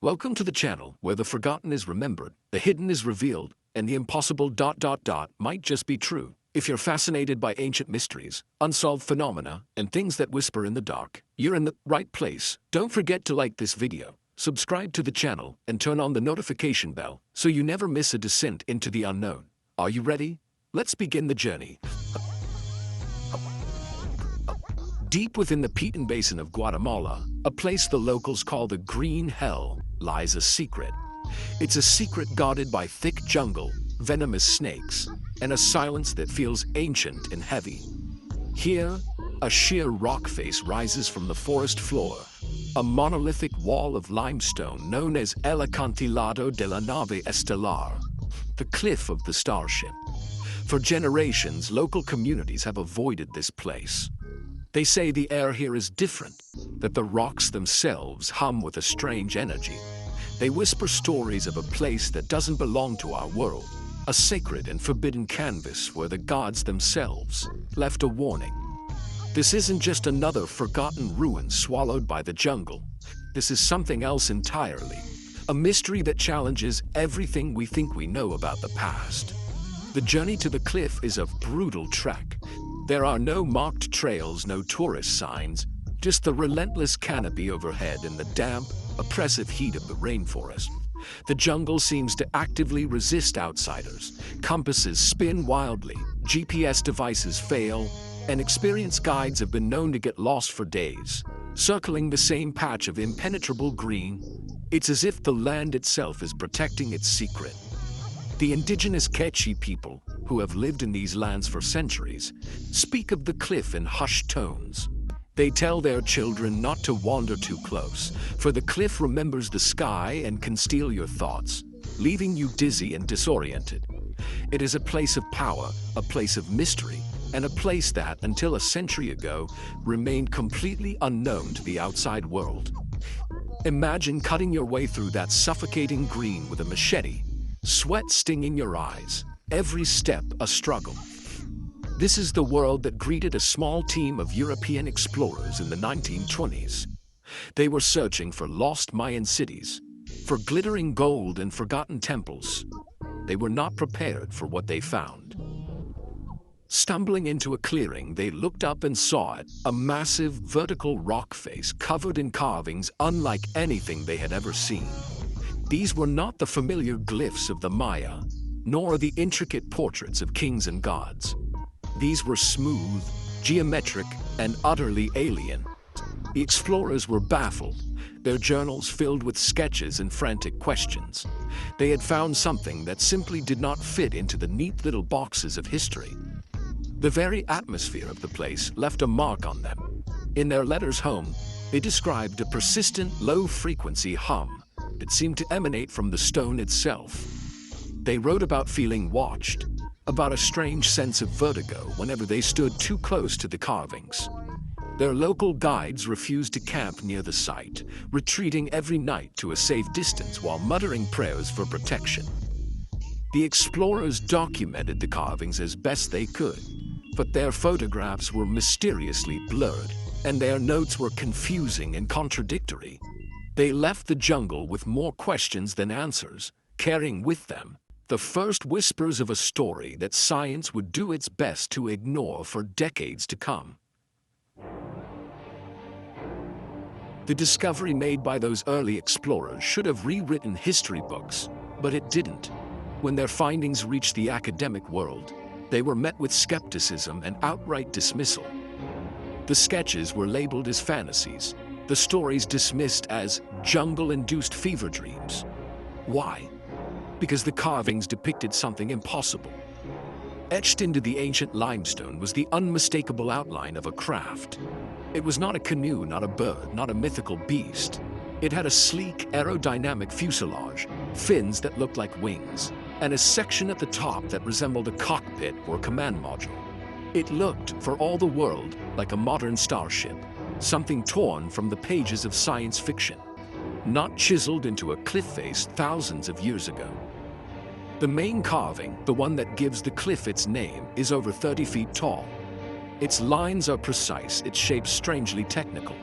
Welcome to the channel where the forgotten is remembered, the hidden is revealed, and the impossible might just be true. If you're fascinated by ancient mysteries, unsolved phenomena, and things that whisper in the dark, you're in the right place. Don't forget to like this video, subscribe to the channel, and turn on the notification bell so you never miss a descent into the unknown. Are you ready? Let's begin the journey. Deep within the Piton Basin of Guatemala, a place the locals call the Green Hell, lies a secret. It's a secret guarded by thick jungle, venomous snakes, and a silence that feels ancient and heavy. Here, a sheer rock face rises from the forest floor, a monolithic wall of limestone known as El Acantilado de la Nave Estelar, the cliff of the Starship. For generations, local communities have avoided this place. They say the air here is different, that the rocks themselves hum with a strange energy. They whisper stories of a place that doesn't belong to our world, a sacred and forbidden canvas where the gods themselves left a warning. This isn't just another forgotten ruin swallowed by the jungle. This is something else entirely, a mystery that challenges everything we think we know about the past. The journey to the cliff is a brutal trek. There are no marked trails, no tourist signs, just the relentless canopy overhead and the damp, oppressive heat of the rainforest. The jungle seems to actively resist outsiders. Compasses spin wildly, GPS devices fail, and experienced guides have been known to get lost for days, circling the same patch of impenetrable green. It's as if the land itself is protecting its secret. The indigenous Quechua people, who have lived in these lands for centuries, speak of the cliff in hushed tones. They tell their children not to wander too close, for the cliff remembers the sky and can steal your thoughts, leaving you dizzy and disoriented. It is a place of power, a place of mystery, and a place that, until a century ago, remained completely unknown to the outside world. Imagine cutting your way through that suffocating green with a machete, sweat stinging your eyes, every step a struggle. This is the world that greeted a small team of European explorers in the 1920s. They were searching for lost Mayan cities, for glittering gold and forgotten temples. They were not prepared for what they found. Stumbling into a clearing, they looked up and saw it, a massive vertical rock face covered in carvings unlike anything they had ever seen. These were not the familiar glyphs of the Maya, nor the intricate portraits of kings and gods. These were smooth, geometric, and utterly alien. The explorers were baffled, their journals filled with sketches and frantic questions. They had found something that simply did not fit into the neat little boxes of history. The very atmosphere of the place left a mark on them. In their letters home, they described a persistent, low-frequency hum that seemed to emanate from the stone itself. They wrote about feeling watched, about a strange sense of vertigo whenever they stood too close to the carvings. Their local guides refused to camp near the site, retreating every night to a safe distance while muttering prayers for protection. The explorers documented the carvings as best they could, but their photographs were mysteriously blurred, and their notes were confusing and contradictory. They left the jungle with more questions than answers, carrying with them the first whispers of a story that science would do its best to ignore for decades to come. The discovery made by those early explorers should have rewritten history books, but it didn't. When their findings reached the academic world, they were met with skepticism and outright dismissal. The sketches were labeled as fantasies, the stories dismissed as jungle-induced fever dreams. Why? Because the carvings depicted something impossible. Etched into the ancient limestone was the unmistakable outline of a craft. It was not a canoe, not a bird, not a mythical beast. It had a sleek, aerodynamic fuselage, fins that looked like wings, and a section at the top that resembled a cockpit or command module. It looked, for all the world, like a modern starship, something torn from the pages of science fiction, not chiseled into a cliff face thousands of years ago. The main carving, the one that gives the cliff its name, is over 30 feet tall. Its lines are precise, its shape strangely technical.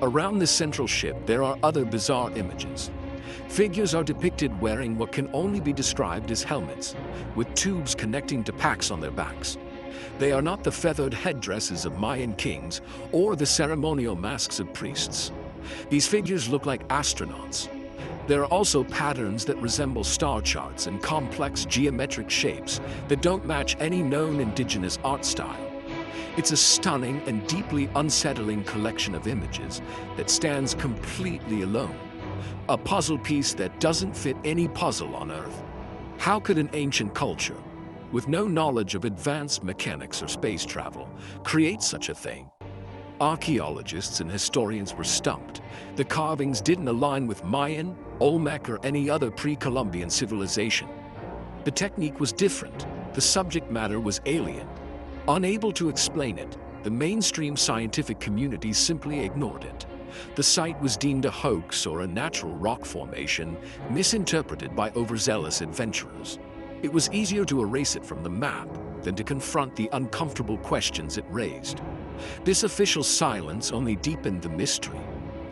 Around the central ship, there are other bizarre images. Figures are depicted wearing what can only be described as helmets, with tubes connecting to packs on their backs. They are not the feathered headdresses of Mayan kings or the ceremonial masks of priests. These figures look like astronauts. There are also patterns that resemble star charts and complex geometric shapes that don't match any known indigenous art style. It's a stunning and deeply unsettling collection of images that stands completely alone. A puzzle piece that doesn't fit any puzzle on Earth. How could an ancient culture, with no knowledge of advanced mechanics or space travel, create such a thing? Archaeologists and historians were stumped. The carvings didn't align with Mayan, Olmec, or any other pre-Columbian civilization. The technique was different. The subject matter was alien. Unable to explain it, the mainstream scientific community simply ignored it. The site was deemed a hoax or a natural rock formation, misinterpreted by overzealous adventurers. It was easier to erase it from the map than to confront the uncomfortable questions it raised. This official silence only deepened the mystery,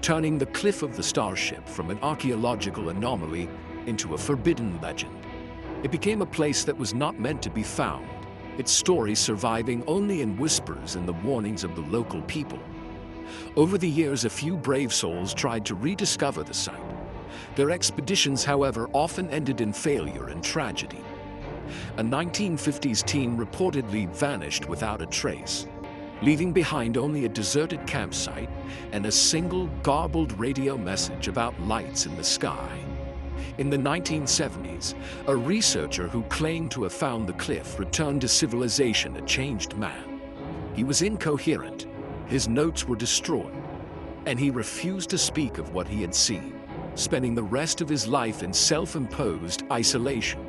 turning the cliff of the Starship from an archaeological anomaly into a forbidden legend. It became a place that was not meant to be found, its story surviving only in whispers and the warnings of the local people. Over the years, a few brave souls tried to rediscover the site. Their expeditions, however, often ended in failure and tragedy. A 1950s teen reportedly vanished without a trace, leaving behind only a deserted campsite and a single garbled radio message about lights in the sky. In the 1970s, a researcher who claimed to have found the cliff returned to civilization a changed man. He was incoherent, his notes were destroyed, and he refused to speak of what he had seen, spending the rest of his life in self-imposed isolation.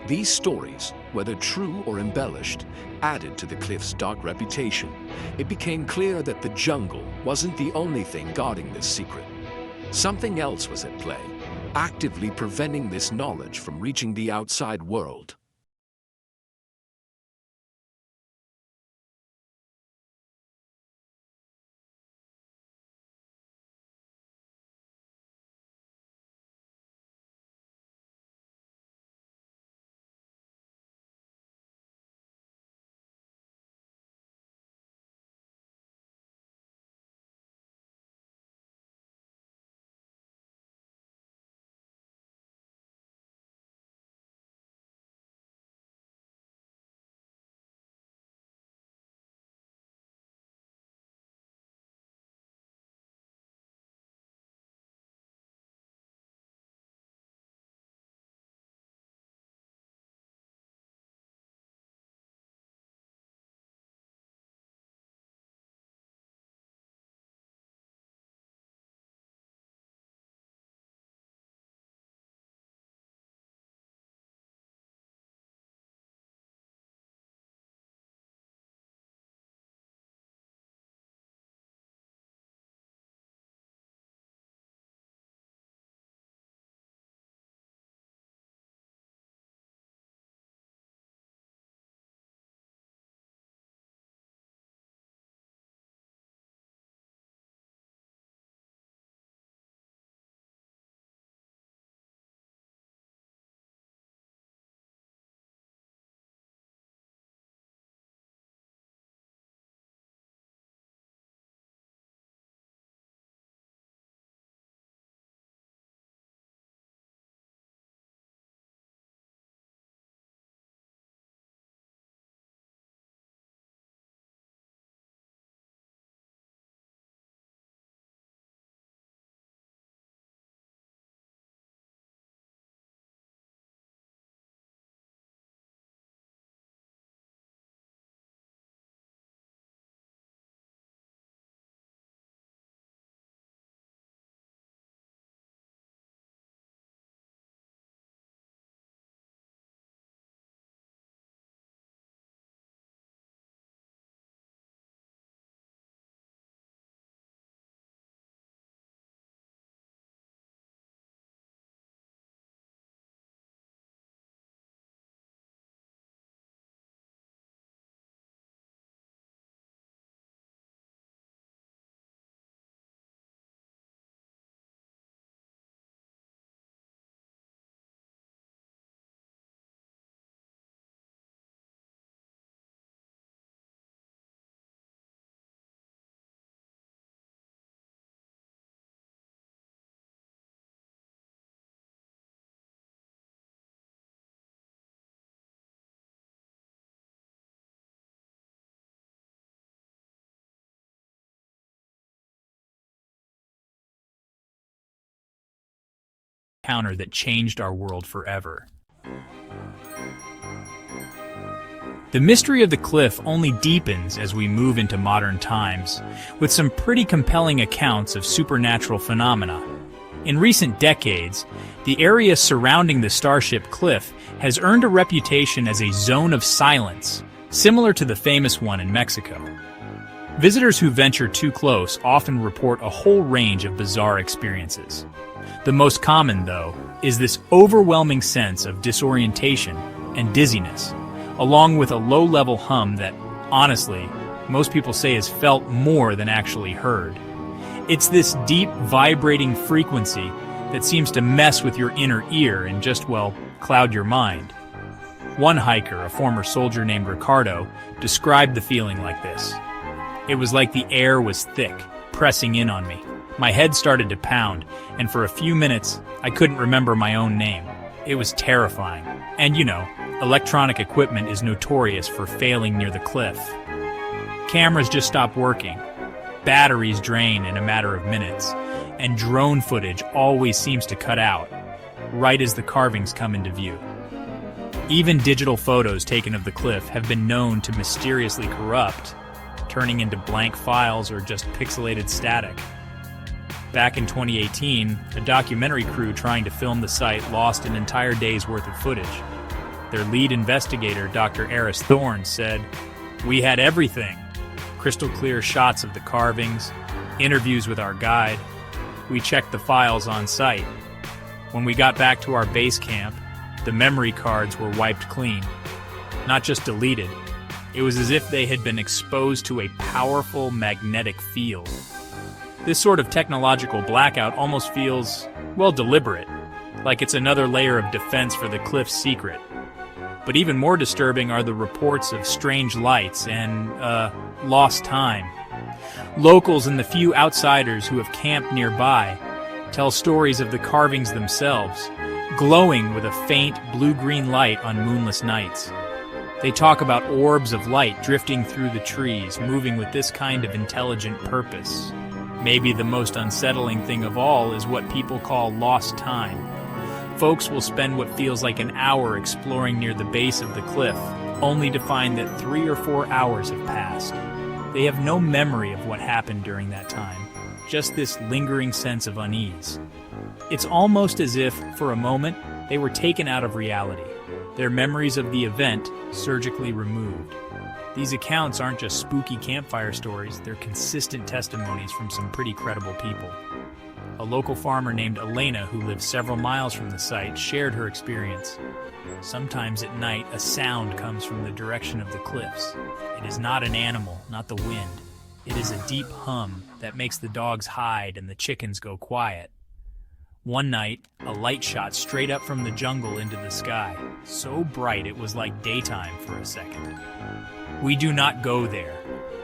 These stories, whether true or embellished, added to the cliff's dark reputation. It became clear that the jungle wasn't the only thing guarding this secret. Something else was at play, actively preventing this knowledge from reaching the outside world. encounter that changed our world forever. The mystery of the cliff only deepens as we move into modern times, with some pretty compelling accounts of supernatural phenomena. In recent decades, the area surrounding the Starship cliff has earned a reputation as a zone of silence, similar to the famous one in Mexico. Visitors who venture too close often report a whole range of bizarre experiences. The most common, though, is this overwhelming sense of disorientation and dizziness, along with a low-level hum that, honestly, most people say is felt more than actually heard. It's this deep, vibrating frequency that seems to mess with your inner ear and just, well, cloud your mind. One hiker, a former soldier named Ricardo, described the feeling like this. It was like the air was thick, pressing in on me. My head started to pound, and for a few minutes, I couldn't remember my own name. It was terrifying. And electronic equipment is notorious for failing near the cliff. Cameras just stop working. Batteries drain in a matter of minutes, and drone footage always seems to cut out, right as the carvings come into view. Even digital photos taken of the cliff have been known to mysteriously corrupt, turning into blank files or just pixelated static. Back in 2018, a documentary crew trying to film the site lost an entire day's worth of footage. Their lead investigator, Dr. Eris Thorne, said, "We had everything. Crystal clear shots of the carvings, interviews with our guide. We checked the files on site. When we got back to our base camp, the memory cards were wiped clean. Not just deleted. It was as if they had been exposed to a powerful magnetic field." This sort of technological blackout almost feels, well, deliberate, like it's another layer of defense for the cliff's secret. But even more disturbing are the reports of strange lights and, lost time. Locals and the few outsiders who have camped nearby tell stories of the carvings themselves, glowing with a faint blue-green light on moonless nights. They talk about orbs of light drifting through the trees, moving with this kind of intelligent purpose. Maybe the most unsettling thing of all is what people call lost time. Folks will spend what feels like an hour exploring near the base of the cliff, only to find that 3 or 4 hours have passed. They have no memory of what happened during that time, just this lingering sense of unease. It's almost as if, for a moment, they were taken out of reality, their memories of the event surgically removed. These accounts aren't just spooky campfire stories, they're consistent testimonies from some pretty credible people. A local farmer named Elena, who lives several miles from the site, shared her experience. Sometimes at night, a sound comes from the direction of the cliffs. It is not an animal, not the wind. It is a deep hum that makes the dogs hide and the chickens go quiet. One night, a light shot straight up from the jungle into the sky, so bright it was like daytime for a second. We do not go there.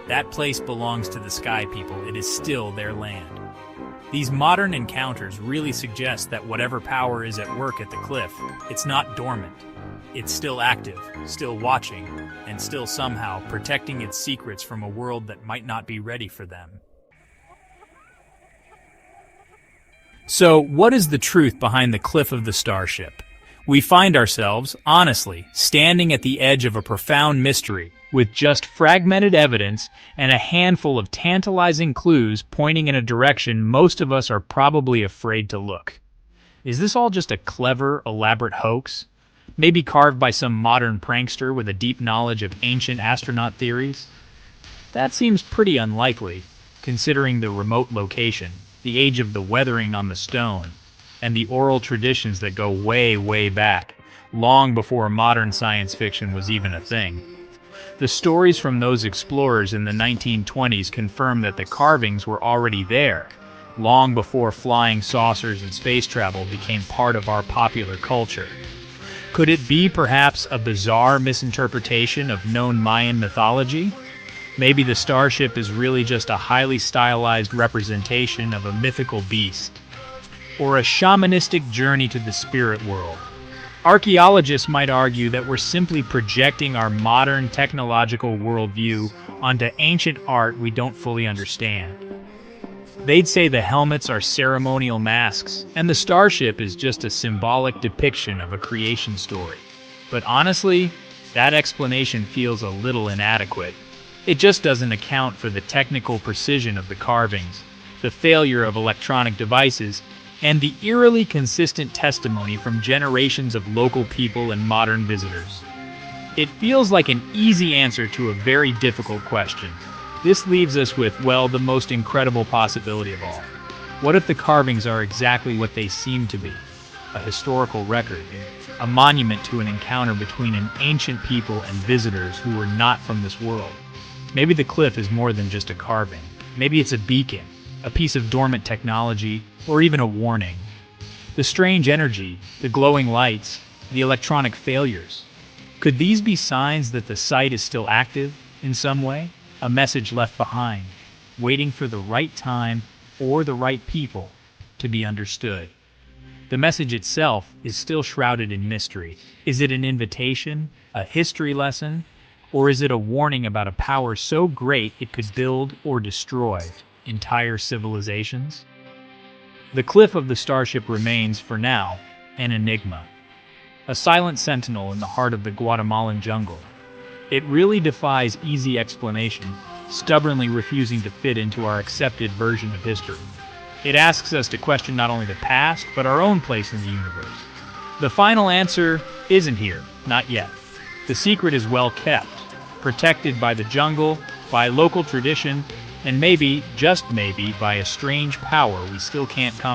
That place belongs to the sky people. It is still their land. These modern encounters really suggest that whatever power is at work at the cliff, it's not dormant. It's still active, still watching, and still somehow protecting its secrets from a world that might not be ready for them. So, what is the truth behind the cliff of the Starship? We find ourselves, honestly, standing at the edge of a profound mystery, with just fragmented evidence and a handful of tantalizing clues pointing in a direction most of us are probably afraid to look. Is this all just a clever, elaborate hoax? Maybe carved by some modern prankster with a deep knowledge of ancient astronaut theories? That seems pretty unlikely, considering the remote location, the age of the weathering on the stone, and the oral traditions that go way, way back, long before modern science fiction was even a thing. The stories from those explorers in the 1920s confirm that the carvings were already there, long before flying saucers and space travel became part of our popular culture. Could it be perhaps a bizarre misinterpretation of known Mayan mythology? Maybe the Starship is really just a highly stylized representation of a mythical beast, or a shamanistic journey to the spirit world. Archaeologists might argue that we're simply projecting our modern technological worldview onto ancient art we don't fully understand. They'd say the helmets are ceremonial masks, and the Starship is just a symbolic depiction of a creation story. But honestly, that explanation feels a little inadequate. It just doesn't account for the technical precision of the carvings, the failure of electronic devices, and the eerily consistent testimony from generations of local people and modern visitors. It feels like an easy answer to a very difficult question. This leaves us with, well, the most incredible possibility of all. What if the carvings are exactly what they seem to be? A historical record, a monument to an encounter between an ancient people and visitors who were not from this world. Maybe the cliff is more than just a carving. Maybe it's a beacon, a piece of dormant technology, or even a warning. The strange energy, the glowing lights, the electronic failures. Could these be signs that the site is still active in some way? A message left behind, waiting for the right time or the right people to be understood. The message itself is still shrouded in mystery. Is it an invitation, a history lesson, or is it a warning about a power so great it could build or destroy entire civilizations? The cliff of the Starship remains, for now, an enigma. A silent sentinel in the heart of the Guatemalan jungle. It really defies easy explanation, stubbornly refusing to fit into our accepted version of history. It asks us to question not only the past, but our own place in the universe. The final answer isn't here, not yet. The secret is well kept, protected by the jungle, by local tradition, and maybe, just maybe, by a strange power we still can't comprehend.